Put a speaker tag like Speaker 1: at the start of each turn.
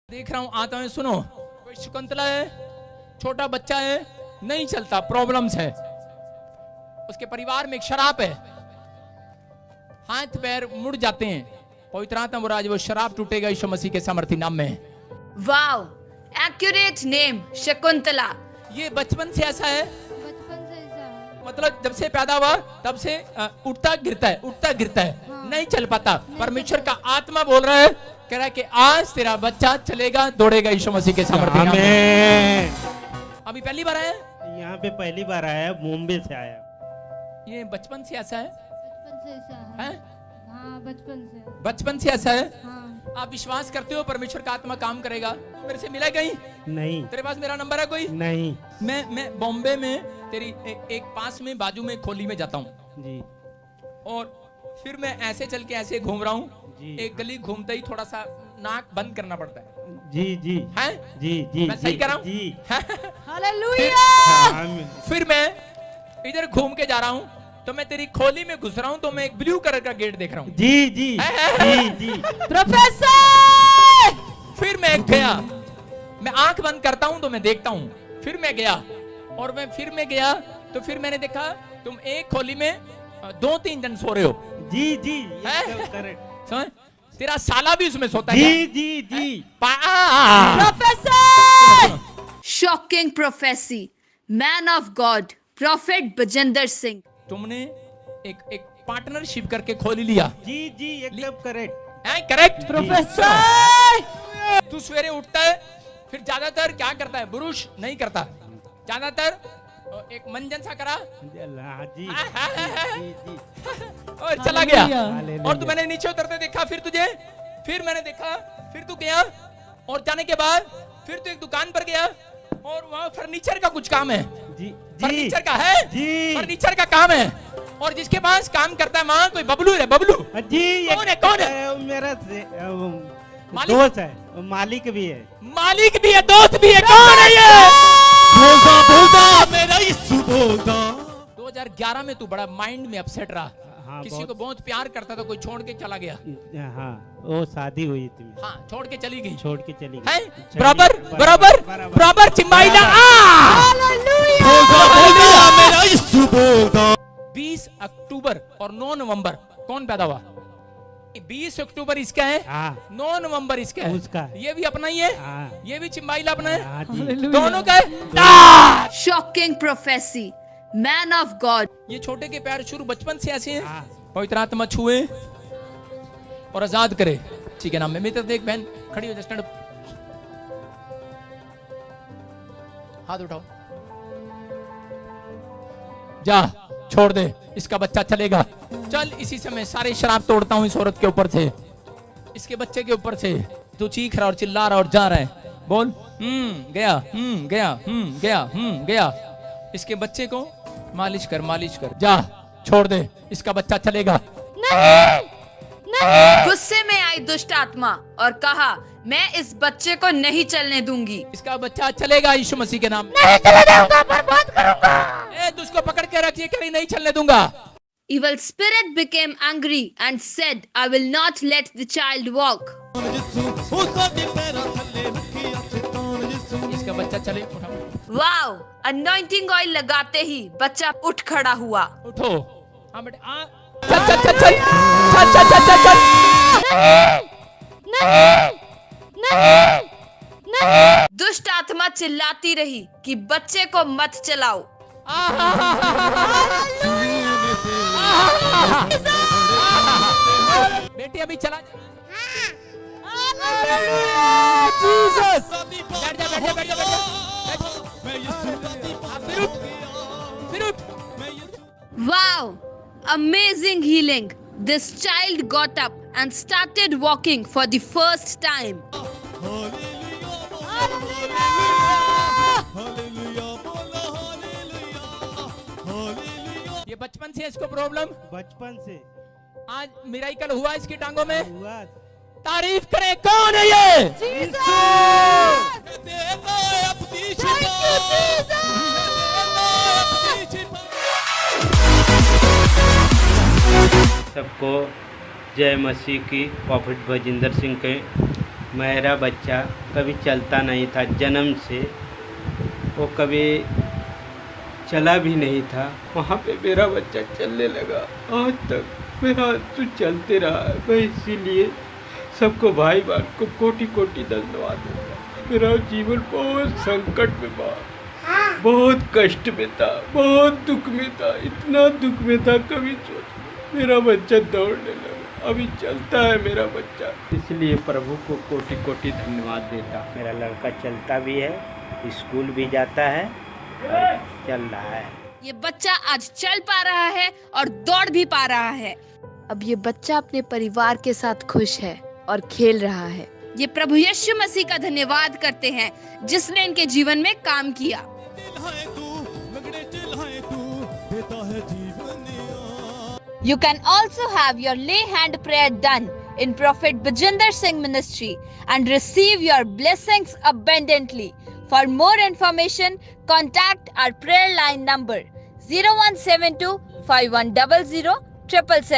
Speaker 1: देख रहा हूं, आता है, सुनो, कोई शकुंतला है, छोटा बच्चा है, नहीं चलता, प्रॉब्लम्स है, उसके परिवार में एक शराब है, हाथ पैर मुड़ जाते हैं, पवित्र आत्मा बुराज वो शराब टूटेगा यीशु मसीह के सामर्थ्य नाम में।
Speaker 2: Wow, accurate name Shakuntala.
Speaker 1: ये बचपन से ऐसा है,
Speaker 3: बचपन से ऐसा है।
Speaker 1: मतलब जब से पैदा हुआ तब से उठता गिरता है, उठता गिरता है,
Speaker 3: हाँ।
Speaker 1: नहीं चल पाता। परमेश्वर का आत्मा बोल रहा है, कह रहा है कि आज तेरा बच्चा चलेगा, दौड़ेगा यीशु मसीह के सामर्थ्य नाम में। अभी पहली बार आया,
Speaker 4: यहाँ पे पहली बार आया, मुंबई से आया।
Speaker 1: ये बचपन से ऐसा है,
Speaker 3: बचपन से ऐसा है।
Speaker 1: हैं?
Speaker 3: हाँ, बचपन से।
Speaker 1: बचपन से ऐसा है।
Speaker 3: हाँ।
Speaker 1: आप विश्वास करते हो परमेश्वर का आत्मा काम करेगा? मेरे से मिला कहीं?
Speaker 4: नहीं
Speaker 1: तेरे पास मेरा नंबर है कोई?
Speaker 4: नहीं
Speaker 1: मैं बॉम्बे में तेरी एक पास में बाजू में खोली में जाता हूँ,
Speaker 4: जी
Speaker 1: और फिर मैं ऐसे चल के ऐसे घूम रहा हूँ,
Speaker 4: जी।
Speaker 1: एक गली घूमते ही थोड़ा सा नाक बंद करना पड़ता है,
Speaker 4: जी जी
Speaker 1: हैं?
Speaker 4: जी जी
Speaker 1: मैं सही
Speaker 4: जी,
Speaker 1: कर रहा हूँ?
Speaker 4: जी
Speaker 3: हालेलुया।
Speaker 4: हाँ,
Speaker 1: फिर मैं इधर घूम के जा रहा हूँ, तो मैं तेरी खोली में घुस रहा हूँ, तो मैं एक ब्लू कलर का गेट देख रहा हूँ।
Speaker 4: जी जी जी जी
Speaker 3: प्रोफेसर।
Speaker 1: फिर मैं गया, मैं आंख बंद करता हूं तो मैं देखता हूं, फिर मैं गया, और फिर मैं गया तो फिर मैंने देखा तुम एक खोली में 2-3 जन सो रहे हो,
Speaker 4: जी जी
Speaker 1: हैं?
Speaker 4: एकदम करेक्ट।
Speaker 1: समझ? तेरा साला भी उसमें सोता है
Speaker 4: जी जी जी
Speaker 3: professor.
Speaker 2: Shocking prophecy, man of god, prophet Bajinder Singh.
Speaker 1: तुमने एक पार्टनरशिप करके खोली लिया,
Speaker 4: जी जी एकदम करेक्ट।
Speaker 1: है करेक्ट?
Speaker 3: प्रोफेसर।
Speaker 1: तू सवेरे उठता है, फिर ज्यादातर क्या करता है, ब्रुश नहीं करता, ज्यादातर एक मंजन सा करा
Speaker 4: हाँ, जी जी जी
Speaker 1: और चला गया,
Speaker 4: हालेलुया।
Speaker 1: और तू मैंने नीचे उतरते देखा, फिर तुझे, फिर मैंने देखा, फिर तू गया, और जाने के बाद फिर तू एक दुकान पर गया, और वहाँ फर्नीचर का कुछ काम है,
Speaker 4: जी
Speaker 1: फर्नीचर का है,
Speaker 4: जी।
Speaker 1: फर्नीचर का काम है, और जिसके पास काम करता है वहाँ कोई बबलू है, बबलू
Speaker 4: जी
Speaker 1: कौन है, कौन है?
Speaker 4: मेरा
Speaker 1: मालिक?
Speaker 4: दोस्त है, मालिक भी है।
Speaker 1: मालिक भी है, दोस्त भी है, कौन है ये?
Speaker 5: मेरा यीशु बोलता।
Speaker 1: 2011 में तू बड़ा माइंड में अपसेट रहा,
Speaker 4: हाँ,
Speaker 1: किसी को बहुत प्यार करता था, कोई छोड़ के चला गया,
Speaker 4: हाँ वो शादी हुई थी,
Speaker 1: हाँ छोड़ के चली गई,
Speaker 4: छोड़ के चली
Speaker 1: हैं?
Speaker 4: गई।
Speaker 1: बराबर बराबर बराबर चिंबाइला।
Speaker 5: मेरा यीशु बोलता।
Speaker 1: 20 अक्टूबर और 9 नवंबर कौन पैदा हुआ? 20 अक्टूबर इसका है,
Speaker 4: हाँ
Speaker 1: 9 नवंबर इसका है,
Speaker 4: उसका है।
Speaker 1: ये भी अपना ही है,
Speaker 4: हाँ
Speaker 1: ये भी चिंबाइला अपना है,
Speaker 4: हाँ जी
Speaker 1: दोनों का है।
Speaker 2: Shocking prophecy, man of God.
Speaker 1: ये छोटे के पैर शुरू बचपन से ऐसे हैं,
Speaker 4: हाँ।
Speaker 1: पवित्र आत्मा छुए और आजाद करे, ठीक है नाम में। मेरी तरफ देख बहन, खड़ी हो जा, स्टैंड अप, हाथ उठाओ, जा छोड़ दे, इसका बच्चा चलेगा। चल, इसी समय सारे शराब तोड़ता हूं इस औरत के ऊपर से, इसके बच्चे के ऊपर से। तू चीख रहा और चिल्ला रहा और जा रहा है, बोल गया, गया, गया, गया। इसके बच्चे को मालिश कर, मालिश कर, जा छोड़ दे, इसका बच्चा चलेगा।
Speaker 2: गुस्से में आई दुष्ट आत्मा और कहा, मैं इस बच्चे को नहीं चलने दूंगी।
Speaker 1: इसका बच्चा चलेगा यीशु मसीह के नाम।
Speaker 3: नहीं चले जाऊंगा, बर्बाद करूंगा।
Speaker 1: ए, तू उसको पकड़ के रखिए, कहीं नहीं चलने दूंगा।
Speaker 2: Evil spirit became angry and said, I will not let the child walk.
Speaker 1: इसका बच्चा चले, उठाओ,
Speaker 2: वाओ, anointing oil लगाते ही बच्चा उठ खड़ा हुआ।
Speaker 1: उठो, हाँ बेटे, आ, चल चल चल चल चल चल चल चल चल।
Speaker 3: नहीं।
Speaker 2: दुष्ट आत्मा चिल्लाती रही कि बच्चे को मत चलाओ।
Speaker 1: बेटी अभी चला,
Speaker 3: जीसस।
Speaker 1: बैठ जा, बैठ जा, बैठ जा, बैठ जा। फिर उठ, फिर उठ।
Speaker 2: Wow, amazing healing. This child got up and started walking for the first time.
Speaker 1: ये बचपन से इसको प्रॉब्लम,
Speaker 4: बचपन से
Speaker 1: आज मिराइकल हुआ इसकी टांगों में।
Speaker 4: हुआ।
Speaker 1: तारीफ करें, कौन है ये?
Speaker 4: सबको जय मसीह की। प्रॉफिट बजिंदर सिंह के मेरा बच्चा कभी चलता नहीं था जन्म से, वो कभी चला भी नहीं था। वहाँ पे मेरा बच्चा चलने लगा, आज तक मेरा तो चलते रहा। मैं इसीलिए सबको भाई बहन को कोटि कोटि धन्यवाद दूंगा। मेरा जीवन बहुत संकट में था, बहुत कष्ट में था, बहुत दुख में था, इतना दुख में था कभी सोच। मेरा बच्चा दौड़ने लगा, अभी चलता है मेरा बच्चा, इसलिए प्रभु को कोटि कोटि धन्यवाद देता। मेरा लड़का चलता भी है, स्कूल भी जाता है और चल रहा है।
Speaker 2: ये बच्चा आज चल पा रहा है और दौड़ भी पा रहा है। अब ये बच्चा अपने परिवार के साथ खुश है और खेल रहा है। ये प्रभु यीशु मसीह का धन्यवाद करते हैं जिसने इनके जीवन में काम किया।
Speaker 5: चिल्लाए तू, लगड़े चिल्लाए तू, देता है जीवन दिया।
Speaker 2: You can also have your lay hand prayer done in Prophet Bajinder Singh Ministry and receive your blessings abundantly. For more information, contact our prayer line number 0172 5100 777.